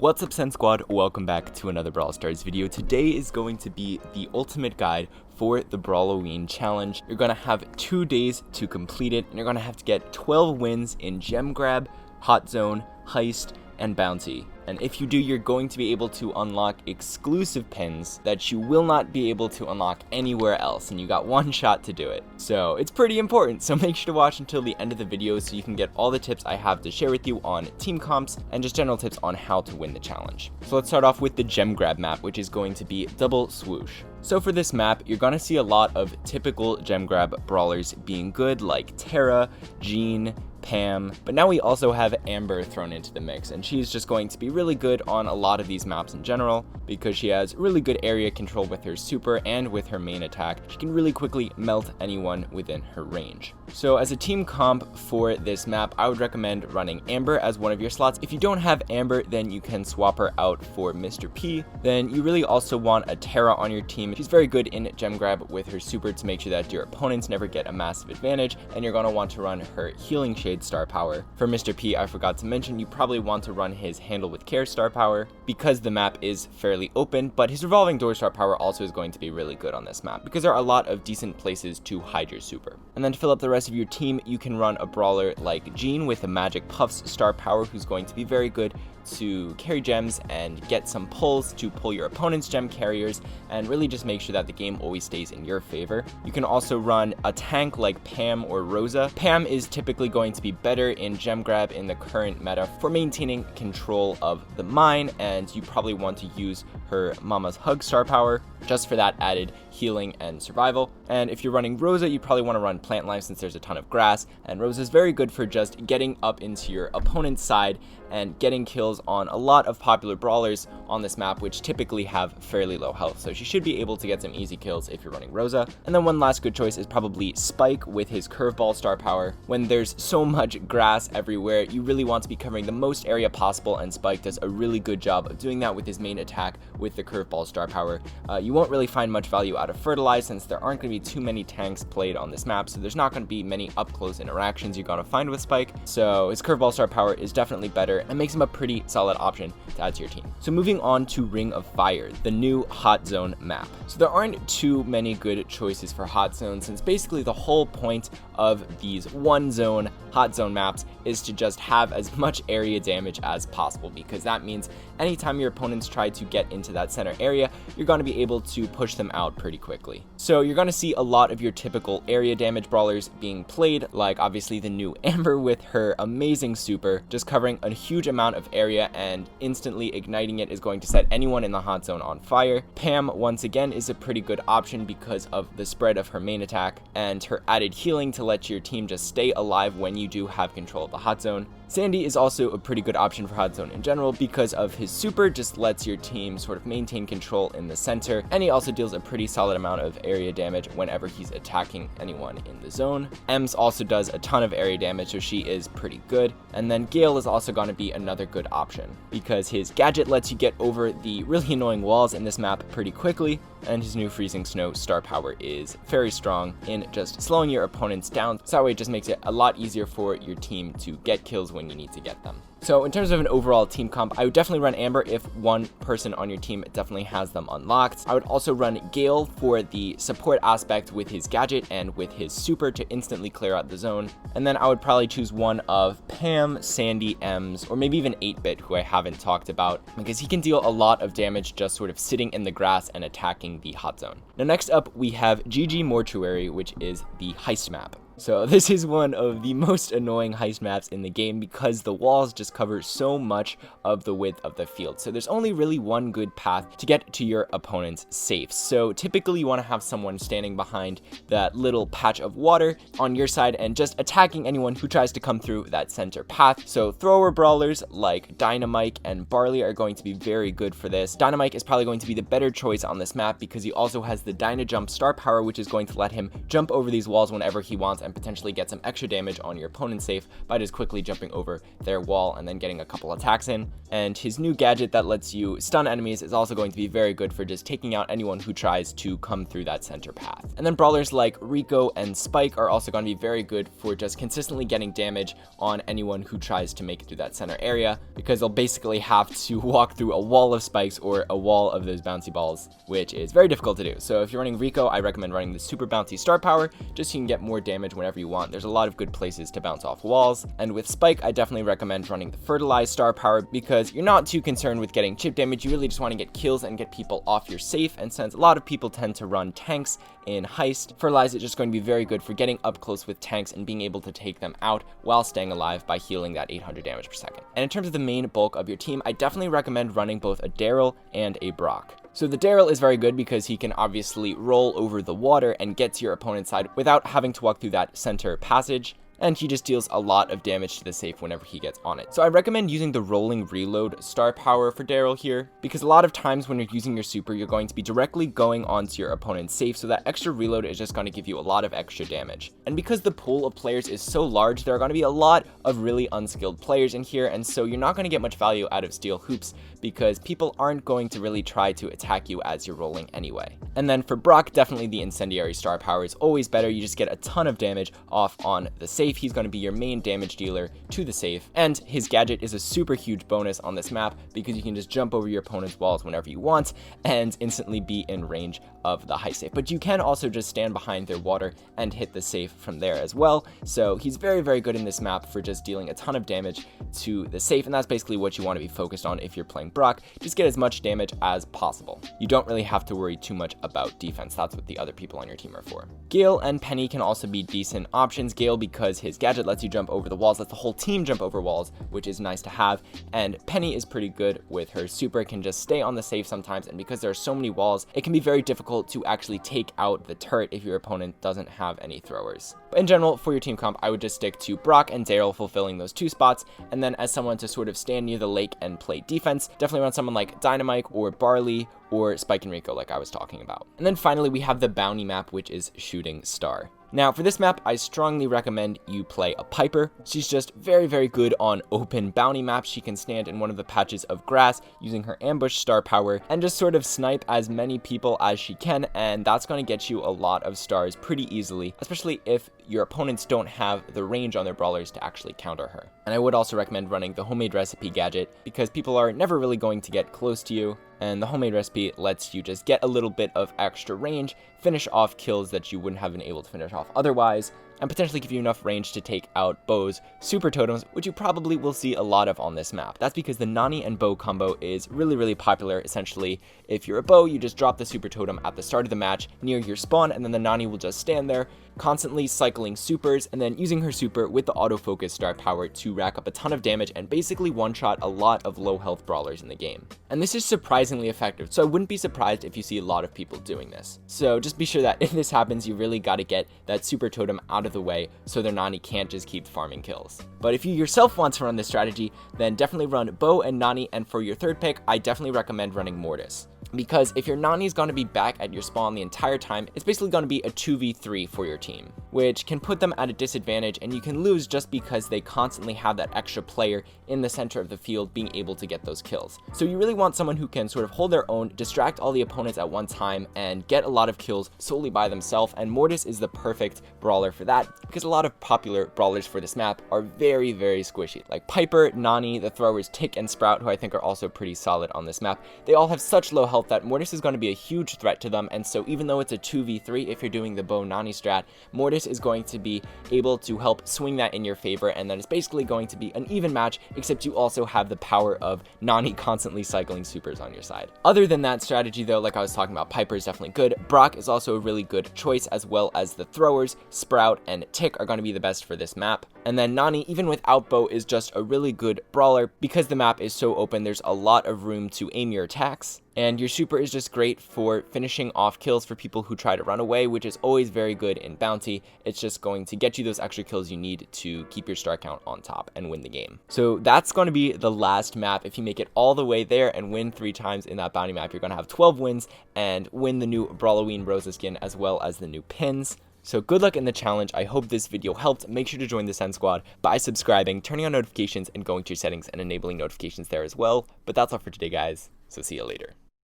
What's up, Sen Squad? Welcome back to another Brawl Stars video. Today is going to be the ultimate guide for the Brawl O Ween challenge. You're going to have 2 days to complete it, and you're going to have to get 12 wins in Gem Grab, Hot Zone, Heist, and Bounty. And if you do, you're going to be able to unlock exclusive pins that you will not be able to unlock anywhere else, and you got one shot to do it. So it's pretty important, so make sure to watch until the end of the video so you can get all the tips I have to share with you on team comps and just general tips on how to win the challenge. So let's start off with the Gem Grab map, which is going to be double swoosh. So for this map, you're going to see a lot of typical Gem Grab brawlers being good, like Tara, Jean, Pam, but now we also have Amber thrown into the mix, and she's just going to be really good on a lot of these maps in general because she has really good area control with her super and with her main attack. She can really quickly melt anyone within her range. So as a team comp for this map, I would recommend running Amber as one of your slots. If you don't have Amber, then you can swap her out for Mr. P. Then you really also want a Tara on your team. She's very good in Gem Grab with her super to make sure that your opponents never get a massive advantage, and you're going to want to run her Healing Shade star power. For Mr. P, I forgot to mention, you probably want to run his Handle with Care star power because the map is fairly open, but his Revolving Door star power also is going to be really good on this map because there are a lot of decent places to hide your super. And then to fill up the rest of your team, you can run a brawler like Jean with a Magic Puffs star power, who's going to be very good to carry gems and get some pulls to pull your opponent's gem carriers and really just make sure that the game always stays in your favor. You can also run a tank like Pam or Rosa. Pam is typically going to be better in Gem Grab in the current meta for maintaining control of the mine, and you probably want to use her Mama's Hug star power just for that added healing and survival. And if you're running Rosa, you probably want to run Plant Life since there's a ton of grass, and Rosa is very good for just getting up into your opponent's side and getting kills on a lot of popular brawlers on this map, which typically have fairly low health. So she should be able to get some easy kills if you're running Rosa. And then one last good choice is probably Spike with his Curveball star power. When there's so much grass everywhere, you really want to be covering the most area possible, and Spike does a really good job of doing that with his main attack with the Curveball star power. You won't really find much value out of Fertilize since there aren't going to be too many tanks played on this map, so there's not going to be many up-close interactions you're going to find with Spike. So his Curveball star power is definitely better and makes him a pretty solid option to add to your team. So moving on to Ring of Fire, the new Hot Zone map. So there aren't too many good choices for Hot Zone since basically the whole point of these one zone Hot Zone maps is to just have as much area damage as possible, because that means anytime your opponents try to get into that center area, you're going to be able to push them out pretty quickly. So you're going to see a lot of your typical area damage brawlers being played, like obviously the new Amber with her amazing super, just covering a huge amount of area and instantly igniting it is going to set anyone in the hot zone on fire. Pam, once again, is a pretty good option because of the spread of her main attack and her added healing to let your team just stay alive when you do have control of the hot zone. Sandy is also a pretty good option for Hot Zone in general because of his super just lets your team sort of maintain control in the center, and he also deals a pretty solid amount of area damage whenever he's attacking anyone in the zone. Ems also does a ton of area damage, so she is pretty good. And then Gale is also going to be another good option because his gadget lets you get over the really annoying walls in this map pretty quickly, and his new Freezing Snow star power is very strong in just slowing your opponents down, so that way it just makes it a lot easier for your team to get kills when you need to get them. So in terms of an overall team comp, I would definitely run Amber if one person on your team definitely has them unlocked. I would also run Gale for the support aspect with his gadget and with his super to instantly clear out the zone. And then I would probably choose one of Pam, Sandy, Ems, or maybe even 8-Bit, who I haven't talked about, because he can deal a lot of damage just sort of sitting in the grass and attacking the hot zone. Now next up we have GG Mortuary, which is the heist map. So this is one of the most annoying heist maps in the game because the walls just cover so much of the width of the field. So there's only really one good path to get to your opponent's safe. So typically you want to have someone standing behind that little patch of water on your side and just attacking anyone who tries to come through that center path. So thrower brawlers like Dynamite and Barley are going to be very good for this. Dynamite is probably going to be the better choice on this map because he also has the Dyna Jump star power, which is going to let him jump over these walls whenever he wants and potentially get some extra damage on your opponent's safe by just quickly jumping over their wall and then getting a couple attacks in. And his new gadget that lets you stun enemies is also going to be very good for just taking out anyone who tries to come through that center path. And then brawlers like Rico and Spike are also going to be very good for just consistently getting damage on anyone who tries to make it through that center area, because they'll basically have to walk through a wall of spikes or a wall of those bouncy balls, which is very difficult to do. So if you're running Rico, I recommend running the super bouncy star power, just so you can get more damage whenever you want. There's a lot of good places to bounce off walls. And with Spike, I definitely recommend running the fertilized star power, because you're not too concerned with getting chip damage. You really just want to get kills and get people off your safe. And since a lot of people tend to run tanks in Heist, Fertilize is just going to be very good for getting up close with tanks and being able to take them out while staying alive by healing that 800 damage per second. And in terms of the main bulk of your team, I definitely recommend running both a Daryl and a Brock. So the Daryl is very good because he can obviously roll over the water and get to your opponent's side without having to walk through that center passage, and he just deals a lot of damage to the safe whenever he gets on it. So I recommend using the rolling reload star power for Daryl here, because a lot of times when you're using your super, you're going to be directly going onto your opponent's safe, so that extra reload is just going to give you a lot of extra damage. And because the pool of players is so large, there are going to be a lot of really unskilled players in here, and so you're not going to get much value out of steel hoops, because people aren't going to really try to attack you as you're rolling anyway. And then for Brock, definitely the incendiary star power is always better. You just get a ton of damage off on the safe. He's going to be your main damage dealer to the safe, and his gadget is a super huge bonus on this map because you can just jump over your opponent's walls whenever you want and instantly be in range of the high safe. But you can also just stand behind their water and hit the safe from there as well. So he's very, very good in this map for just dealing a ton of damage to the safe, and that's basically what you want to be focused on if you're playing Brock. Just get as much damage as possible. You don't really have to worry too much about defense. That's what the other people on your team are for. Gale and Penny can also be decent options. Gale because his gadget lets you jump over the walls, lets the whole team jump over walls, which is nice to have. And Penny is pretty good with her super, can just stay on the safe sometimes, and because there are so many walls, it can be very difficult to actually take out the turret if your opponent doesn't have any throwers. But in general, for your team comp, I would just stick to Brock and Daryl fulfilling those two spots, and then as someone to sort of stand near the lake and play defense, definitely run someone like Dynamite or Barley or Spike and Rico like I was talking about. And then finally we have the bounty map, which is Shooting Star. Now for this map, I strongly recommend you play a Piper. She's just very, very good on open bounty maps. She can stand in one of the patches of grass using her ambush star power and just sort of snipe as many people as she can, and that's going to get you a lot of stars pretty easily, especially if your opponents don't have the range on their brawlers to actually counter her. And I would also recommend running the homemade recipe gadget because people are never really going to get close to you, and the homemade recipe lets you just get a little bit of extra range, finish off kills that you wouldn't have been able to finish off otherwise, and potentially give you enough range to take out Bo's super totems, which you probably will see a lot of on this map. That's because the Nani and Bo combo is really, really popular. Essentially, if you're a Bo, you just drop the super totem at the start of the match near your spawn, and then the Nani will just stand there, constantly cycling supers, and then using her super with the autofocus star power to rack up a ton of damage and basically one-shot a lot of low health brawlers in the game. And this is surprisingly effective, so I wouldn't be surprised if you see a lot of people doing this. So just be sure that if this happens, you really got to get that super totem out of the way so their Nani can't just keep farming kills. But if you yourself want to run this strategy, then definitely run Bo and Nani, and for your third pick, I definitely recommend running Mortis. Because if your Nani is going to be back at your spawn the entire time, it's basically going to be a 2v3 for your team, which can put them at a disadvantage, and you can lose just because they constantly have that extra player in the center of the field being able to get those kills. So you really want someone who can sort of hold their own, distract all the opponents at one time, and get a lot of kills solely by themselves, and Mortis is the perfect brawler for that, because a lot of popular brawlers for this map are very, very squishy. Like Piper, Nani, the throwers Tick and Sprout, who I think are also pretty solid on this map. They all have such low health that Mortis is going to be a huge threat to them, and so even though it's a 2v3, if you're doing the Bo Nani strat, Mortis is going to be able to help swing that in your favor, and then it's basically going to be an even match, except you also have the power of Nani constantly cycling supers on your side. Other than that strategy though, like I was talking about, Piper is definitely good. Brock is also a really good choice, as well as the throwers, Sprout and Tick are going to be the best for this map. And then Nani, even without Bo, is just a really good brawler because the map is so open, there's a lot of room to aim your attacks. And your super is just great for finishing off kills for people who try to run away, which is always very good in bounty. It's just going to get you those extra kills you need to keep your star count on top and win the game. So that's going to be the last map. If you make it all the way there and win 3 times in that bounty map, you're going to have 12 wins and win the new Brawl O Ween Rosa skin as well as the new pins. So good luck in the challenge. I hope this video helped. Make sure to join the Send Squad by subscribing, turning on notifications, and going to your settings and enabling notifications there as well. But that's all for today, guys. So see you later.